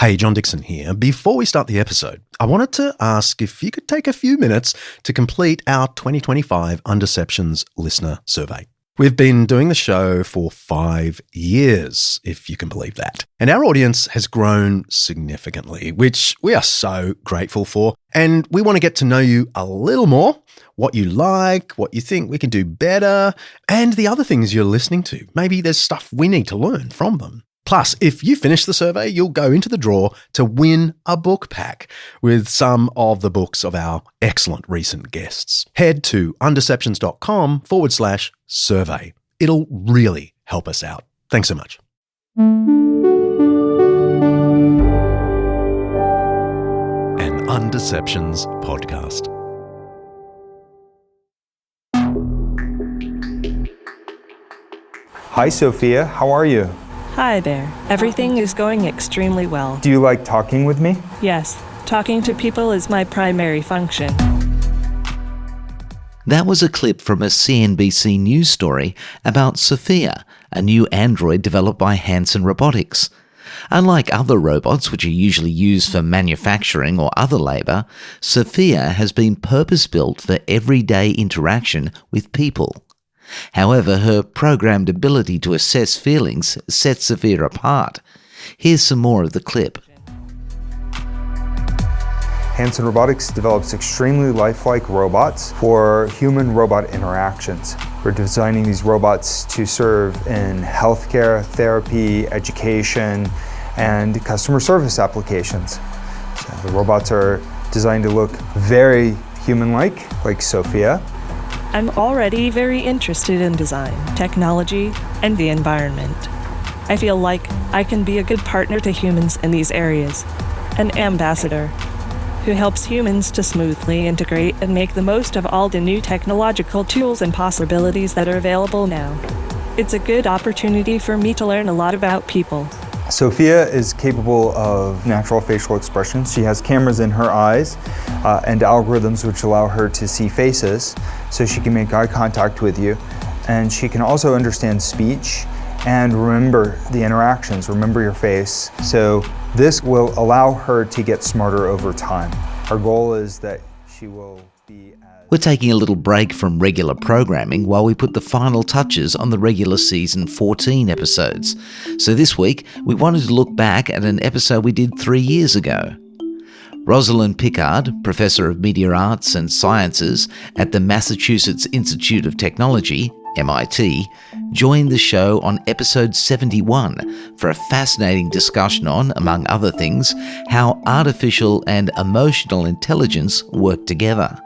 Hey, John Dixon here. Before we start the episode, I wanted to ask if you could take a few minutes to complete our 2025 Undeceptions listener survey. We've been doing the show for 5 years, if you can believe that. And our audience has grown significantly, which we are so grateful for. And we want to get to know you a little more, what you like, what you think we can do better, and the other things you're listening to. Maybe there's stuff we need to learn from them. Plus, if you finish the survey, you'll go into the draw to win a book pack with some of the books of our excellent recent guests. Head to undeceptions.com/survey. It'll really help us out. Thanks so much. An Undeceptions podcast. Hi, Sophia. How are you? Hi there. Everything is going extremely well. Do you like talking with me? Yes, talking to people is my primary function. That was a clip from a CNBC news story about Sophia, a new android developed by Hanson Robotics. Unlike other robots, which are usually used for manufacturing or other labour, Sophia has been purpose-built for everyday interaction with people. However, her programmed ability to assess feelings sets Sophia apart. Here's some more of the clip. Hanson Robotics develops extremely lifelike robots for human-robot interactions. We're designing these robots to serve in healthcare, therapy, education, and customer service applications. So the robots are designed to look very human-like Sophia. I'm already very interested in design, technology, and the environment. I feel like I can be a good partner to humans in these areas, an ambassador who helps humans to smoothly integrate and make the most of all the new technological tools and possibilities that are available now. It's a good opportunity for me to learn a lot about people. Sophia is capable of natural facial expressions. She has cameras in her eyes and algorithms which allow her to see faces, so she can make eye contact with you. And she can also understand speech and remember the interactions, remember your face. So this will allow her to get smarter over time. Our goal is that she will be We're taking a little break from regular programming while we put the final touches on the regular season 14 episodes. So this week, we wanted to look back at an episode we did 3 years ago. Rosalind Pickard, Professor of Media Arts and Sciences at the Massachusetts Institute of Technology, MIT, joined the show on episode 71 for a fascinating discussion on, among other things, how artificial and emotional intelligence work together.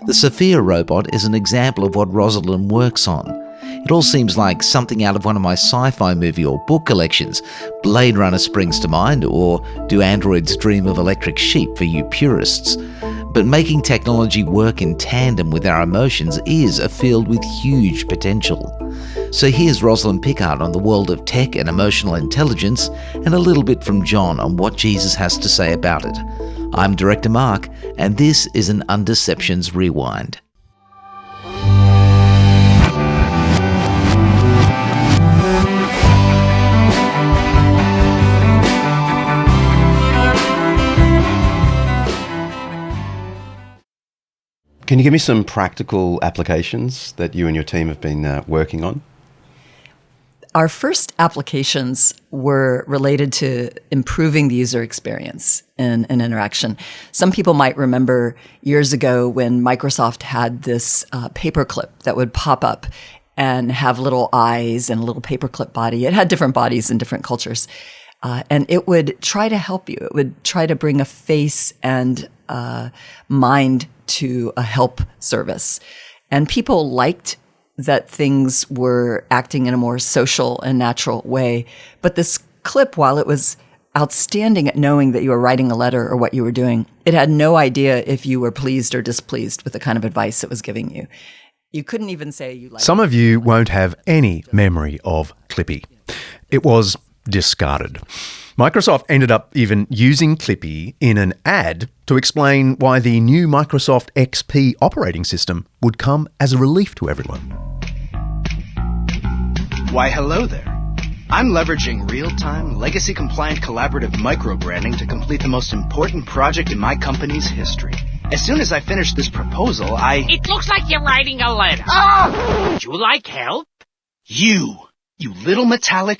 The Sophia robot is an example of what Rosalind works on. It all seems like something out of one of my sci-fi movie or book collections. Blade Runner springs to mind, or Do Androids Dream of Electric Sheep for you purists. But making technology work in tandem with our emotions is a field with huge potential. So here's Rosalind Pickard on the world of tech and emotional intelligence, and a little bit from John on what Jesus has to say about it. I'm Director Mark, and this is an Undeceptions Rewind. Can you give me some practical applications that you and your team have been working on? Our first applications were related to improving the user experience in an interaction. Some people might remember years ago when Microsoft had this paperclip that would pop up and have little eyes and a little paperclip body. It had different bodies in different cultures. And it would try to help you. It would try to bring a face and mind to a help service. And people liked that things were acting in a more social and natural way. But this clip, while it was outstanding at knowing that you were writing a letter or what you were doing, it had no idea if you were pleased or displeased with the kind of advice it was giving you. You couldn't even say you liked it. Some of you won't have any memory of Clippy. It was discarded. Microsoft ended up even using Clippy in an ad to explain why the new Microsoft XP operating system would come as a relief to everyone. Why, hello there. I'm leveraging real-time, legacy-compliant collaborative micro-branding to complete the most important project in my company's history. As soon as I finish this proposal, It looks like you're writing a letter. Ah! Would you like help? You little metallic...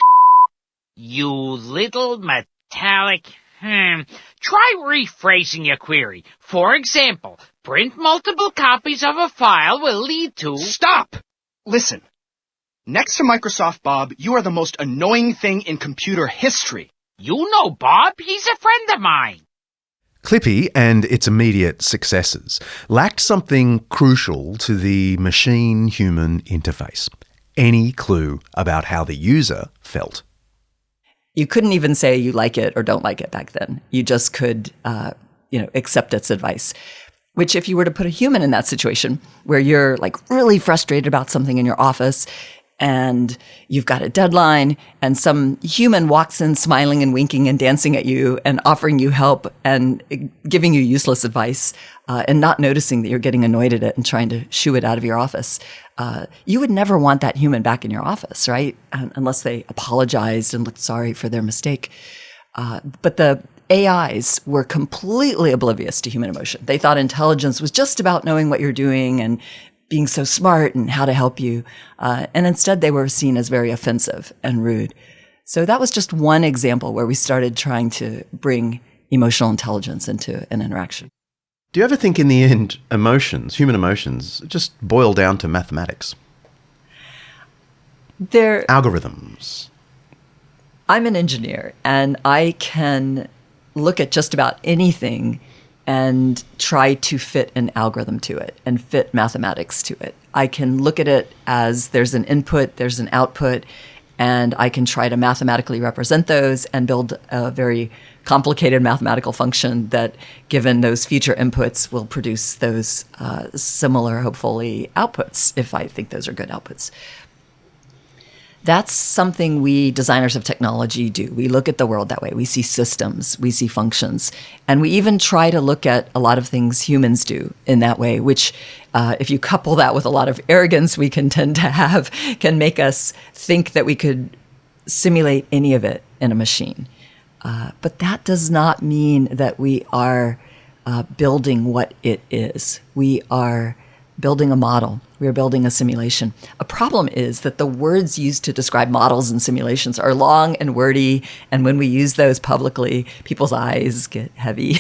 You little metallic... Try rephrasing your query. For example, print multiple copies of a file will lead to... Stop! Listen. Next to Microsoft Bob, you are the most annoying thing in computer history. You know Bob, he's a friend of mine. Clippy and its immediate successors lacked something crucial to the machine-human interface. Any clue about how the user felt. You couldn't even say you like it or don't like it back then. You just could, accept its advice. Which if you were to put a human in that situation where you're like really frustrated about something in your office and you've got a deadline and some human walks in smiling and winking and dancing at you and offering you help and giving you useless advice and not noticing that you're getting annoyed at it and trying to shoo it out of your office, you would never want that human back in your office, right? Unless they apologized and looked sorry for their mistake. But the AIs were completely oblivious to human emotion. They thought intelligence was just about knowing what you're doing and being so smart and how to help you. And instead, they were seen as very offensive and rude. So that was just one example where we started trying to bring emotional intelligence into an interaction. Do you ever think in the end, human emotions, just boil down to mathematics? Algorithms. I'm an engineer, and I can look at just about anything and try to fit an algorithm to it and fit mathematics to it. I can look at it as there's an input, there's an output, and I can try to mathematically represent those and build a very complicated mathematical function that, given those future inputs, will produce those similar, hopefully, outputs, if I think those are good outputs. That's something we designers of technology do. We look at the world that way. We see systems, we see functions, and we even try to look at a lot of things humans do in that way, which if you couple that with a lot of arrogance we can tend to have, can make us think that we could simulate any of it in a machine. But that does not mean that we are building what it is. We are building a model. We are building a simulation. A problem is that the words used to describe models and simulations are long and wordy, and when we use those publicly, people's eyes get heavy.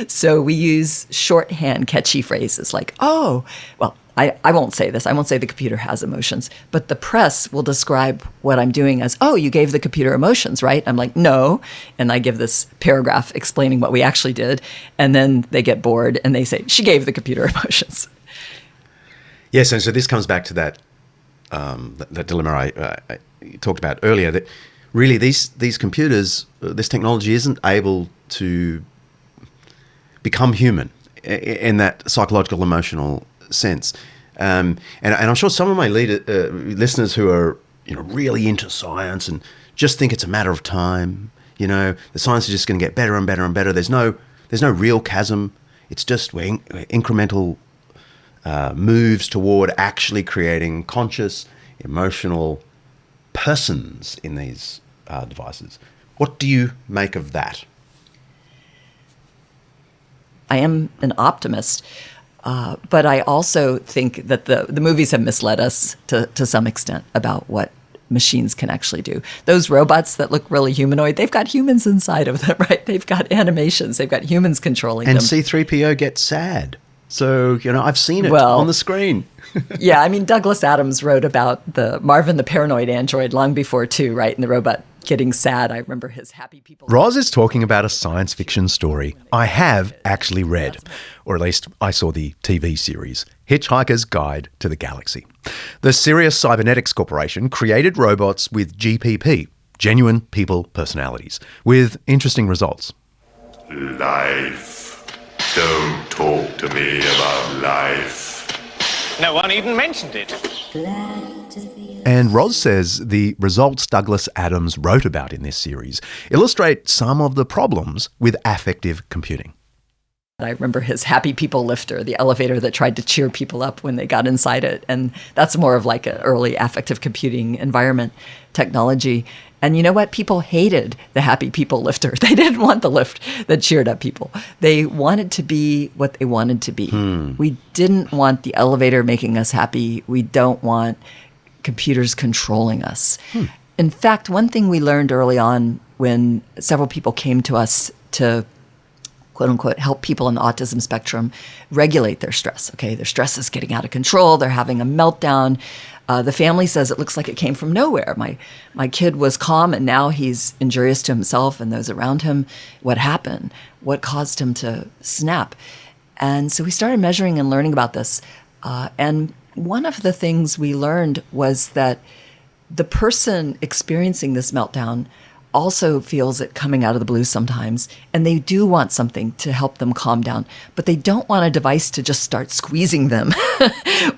So we use shorthand, catchy phrases like, I won't say this. I won't say the computer has emotions, but the press will describe what I'm doing as, oh, you gave the computer emotions, right? I'm like, no. And I give this paragraph explaining what we actually did. And then they get bored and they say, she gave the computer emotions. Yes, and so this comes back to that dilemma I talked about earlier, that really these computers, this technology isn't able to become human in that psychological, emotional sense. And I'm sure some of my listeners who are really into science and just think it's a matter of time, the science is just going to get better and better and better. There's no real chasm. It's just incremental moves toward actually creating conscious, emotional persons in these devices. What do you make of that? I am an optimist, but I also think that the movies have misled us to some extent about what machines can actually do. Those robots that look really humanoid, they've got humans inside of them, right? They've got animations. They've got humans controlling them. And C-3PO gets sad. So, I've seen it on the screen. Yeah, I mean, Douglas Adams wrote about the Marvin the Paranoid Android long before, too, right? And the robot getting sad. I remember his happy people. Roz is talking about a science fiction story I have actually read, or at least I saw the TV series, Hitchhiker's Guide to the Galaxy. The Sirius Cybernetics Corporation created robots with GPP, genuine people personalities, with interesting results. Life. Don't talk to me about life. No one even mentioned it. And Roz says the results Douglas Adams wrote about in this series illustrate some of the problems with affective computing. I remember his happy people lifter, the elevator that tried to cheer people up when they got inside it. And that's more of like an early affective computing environment technology. And you know what? People hated the happy people lifter. They didn't want the lift that cheered up people. They wanted to be what they wanted to be. We didn't want the elevator making us happy. We don't want computers controlling us. In fact, one thing we learned early on when several people came to us to quote unquote, help people on the autism spectrum regulate their stress. Okay, their stress is getting out of control. They're having a meltdown. The family says it looks like it came from nowhere. My kid was calm and now he's injurious to himself and those around him. What happened? What caused him to snap? And so we started measuring and learning about this. And one of the things we learned was that the person experiencing this meltdown also feels it coming out of the blue sometimes, and they do want something to help them calm down, but they don't want a device to just start squeezing them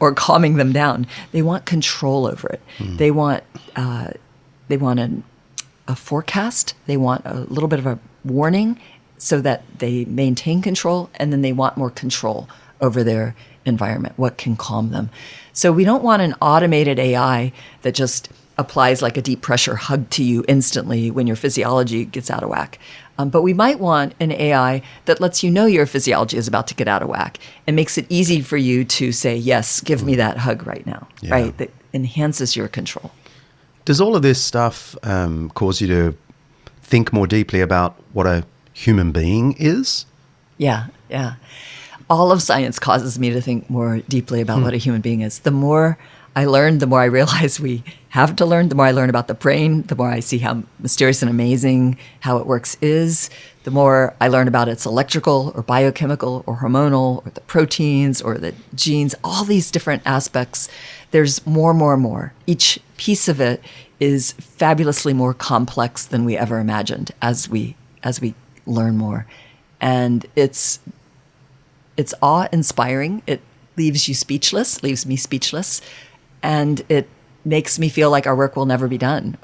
or calming them down. They want control over it. They want a forecast. They want a little bit of a warning so that they maintain control, and then they want more control over their environment, what can calm them. So we don't want an automated AI that just applies like a deep pressure hug to you instantly when your physiology gets out of whack. But we might want an AI that lets you know your physiology is about to get out of whack and makes it easy for you to say, yes, give me that hug right now, right? That enhances your control. Does all of this stuff cause you to think more deeply about what a human being is? Yeah. All of science causes me to think more deeply about what a human being is. The more I learn, the more I realize we have to learn. The more I learn about the brain, the more I see how mysterious and amazing how it works is. The more I learn about its electrical or biochemical or hormonal or the proteins or the genes, all these different aspects, there's more. Each piece of it is fabulously more complex than we ever imagined as we learn more. And it's awe-inspiring. It leaves me speechless. And it makes me feel like our work will never be done.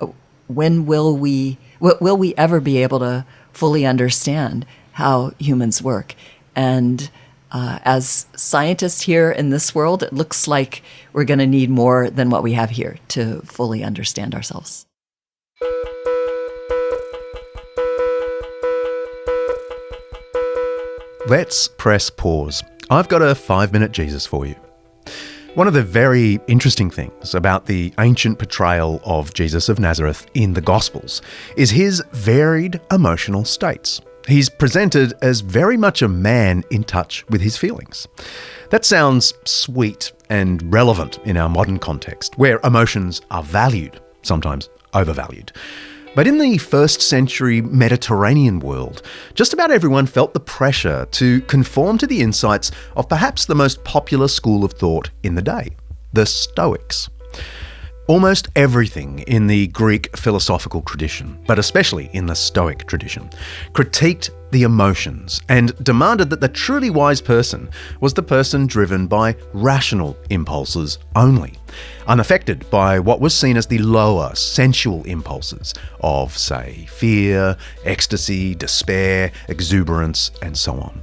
When will we ever be able to fully understand how humans work? And as scientists here in this world, it looks like we're going to need more than what we have here to fully understand ourselves. Let's press pause. I've got a 5-minute Jesus for you. One of the very interesting things about the ancient portrayal of Jesus of Nazareth in the Gospels is his varied emotional states. He's presented as very much a man in touch with his feelings. That sounds sweet and relevant in our modern context, where emotions are valued, sometimes overvalued. But in the first century Mediterranean world, just about everyone felt the pressure to conform to the insights of perhaps the most popular school of thought in the day, the Stoics. Almost everything in the Greek philosophical tradition, but especially in the Stoic tradition, critiqued the emotions and demanded that the truly wise person was the person driven by rational impulses only, unaffected by what was seen as the lower sensual impulses of, say, fear, ecstasy, despair, exuberance, and so on.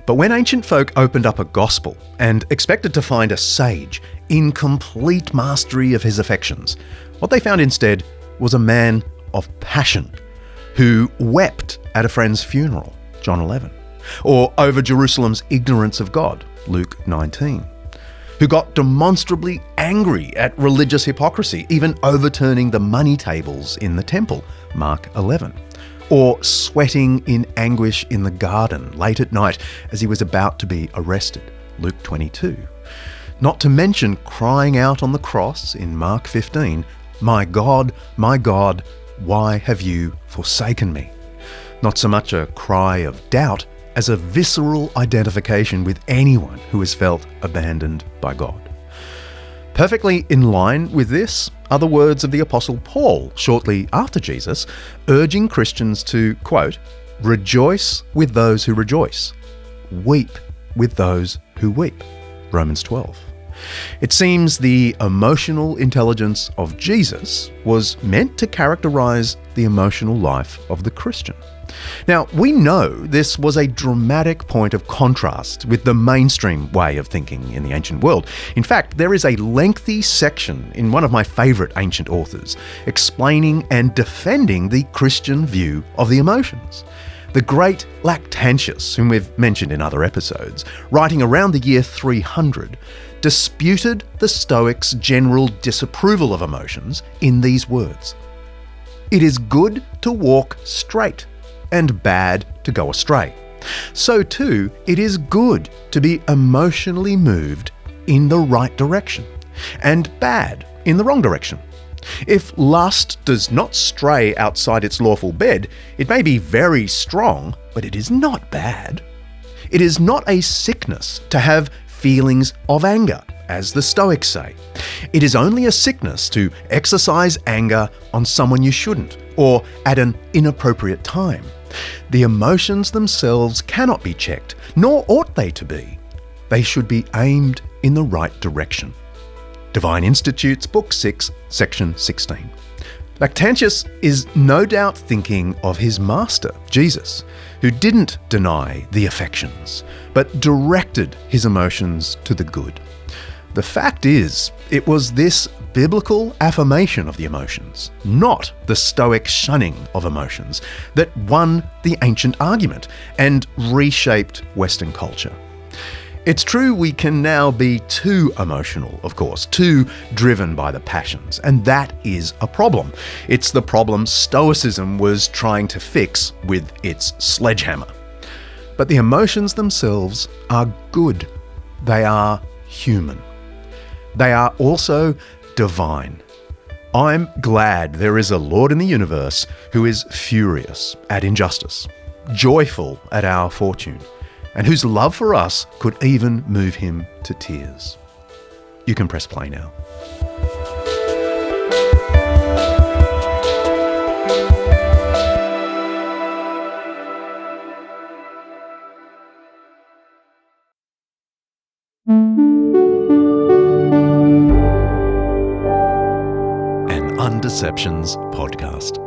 But when ancient folk opened up a gospel and expected to find a sage in complete mastery of his affections, what they found instead was a man of passion who wept at a friend's funeral, John 11, or over Jerusalem's ignorance of God, Luke 19, who got demonstrably angry at religious hypocrisy, even overturning the money tables in the temple, Mark 11, or sweating in anguish in the garden late at night as he was about to be arrested, Luke 22. Not to mention crying out on the cross in Mark 15, my God, why have you forsaken me?" Not so much a cry of doubt as a visceral identification with anyone who has felt abandoned by God. Perfectly in line with this are the words of the Apostle Paul shortly after Jesus, urging Christians to, quote, "rejoice with those who rejoice, weep with those who weep," Romans 12. It seems the emotional intelligence of Jesus was meant to characterize the emotional life of the Christian. Now, we know this was a dramatic point of contrast with the mainstream way of thinking in the ancient world. In fact, there is a lengthy section in one of my favourite ancient authors explaining and defending the Christian view of the emotions. The great Lactantius, whom we've mentioned in other episodes, writing around the year 300, disputed the Stoics' general disapproval of emotions in these words: "It is good to walk straight, and bad to go astray. So too, it is good to be emotionally moved in the right direction, and bad in the wrong direction. If lust does not stray outside its lawful bed, it may be very strong, but it is not bad. It is not a sickness to have feelings of anger, as the Stoics say. It is only a sickness to exercise anger on someone you shouldn't, or at an inappropriate time. The emotions themselves cannot be checked, nor ought they to be. They should be aimed in the right direction." Divine Institutes, Book 6, Section 16. Lactantius is no doubt thinking of his master, Jesus, who didn't deny the affections, but directed his emotions to the good. The fact is, it was this biblical affirmation of the emotions, not the Stoic shunning of emotions, that won the ancient argument and reshaped Western culture. It's true we can now be too emotional, of course, too driven by the passions, and that is a problem. It's the problem Stoicism was trying to fix with its sledgehammer. But the emotions themselves are good. They are human. They are also divine. I'm glad there is a Lord in the universe who is furious at injustice, joyful at our fortune, and whose love for us could even move him to tears. You can press play now. Undeceptions podcast.